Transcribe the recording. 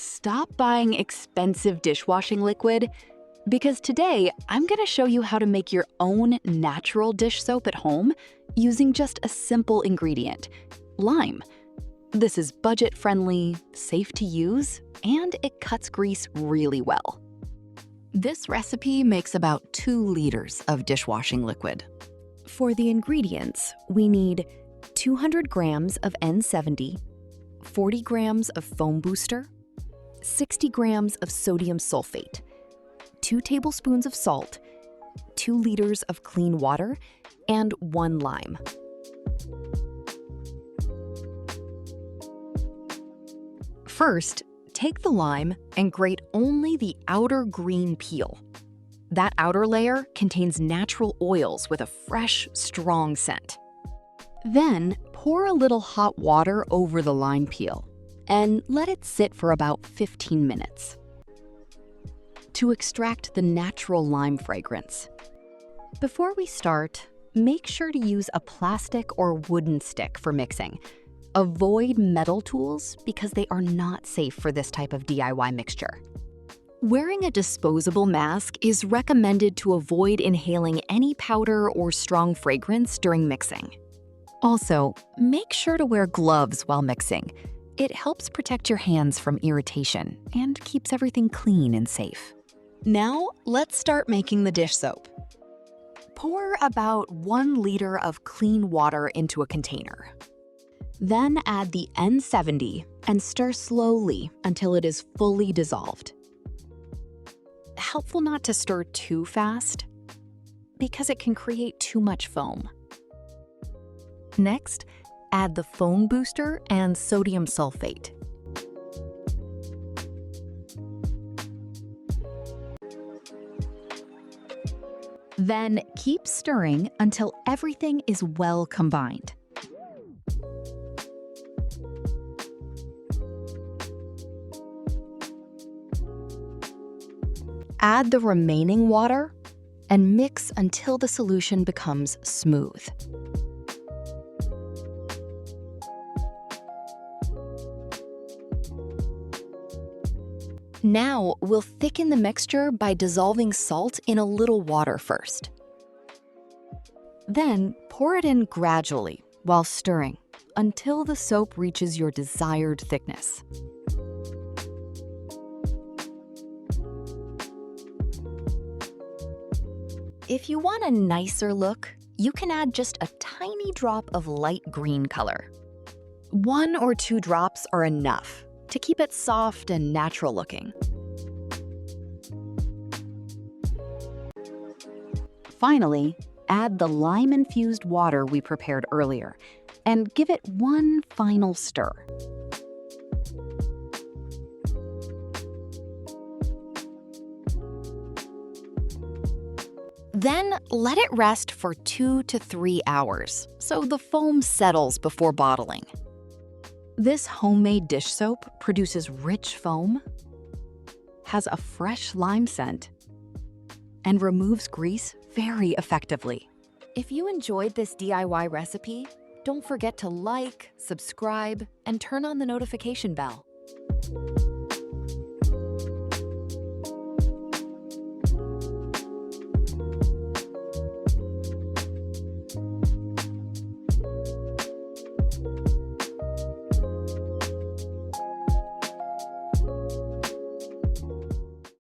Stop buying expensive dishwashing liquid because today I'm going to show you how to make your own natural dish soap at home using just a simple ingredient, lime. This is budget-friendly, safe to use, and it cuts grease really well. This recipe makes about 2 liters of dishwashing liquid. For the ingredients, we need 200 grams of N70, 40 grams of foam booster, 60 grams of sodium sulfate, 2 tablespoons of salt, 2 liters of clean water, and 1 lime. First, take the lime and grate only the outer green peel. That outer layer contains natural oils with a fresh, strong scent. Then, pour a little hot water over the lime peel and let it sit for about 15 minutes to extract the natural lime fragrance. Before we start, make sure to use a plastic or wooden stick for mixing. Avoid metal tools because they are not safe for this type of DIY mixture. Wearing a disposable mask is recommended to avoid inhaling any powder or strong fragrance during mixing. Also, make sure to wear gloves while mixing. It helps protect your hands from irritation and keeps everything clean and safe. Now, let's start making the dish soap. Pour about 1 liter of clean water into a container. Then add the N70 and stir slowly until it is fully dissolved. Helpful not to stir too fast because it can create too much foam. Next, add the foam booster and sodium sulfate. Then keep stirring until everything is well combined. Add the remaining water and mix until the solution becomes smooth. Now, we'll thicken the mixture by dissolving salt in a little water first. Then, pour it in gradually while stirring until the soap reaches your desired thickness. If you want a nicer look, you can add just a tiny drop of light green color. 1 or 2 drops are enough to keep it soft and natural looking. Finally, add the lime-infused water we prepared earlier and give it one final stir. Then let it rest for 2 to 3 hours so the foam settles before bottling. This homemade dish soap produces rich foam, has a fresh lime scent, and removes grease very effectively. If you enjoyed this DIY recipe, don't forget to like, subscribe, and turn on the notification bell.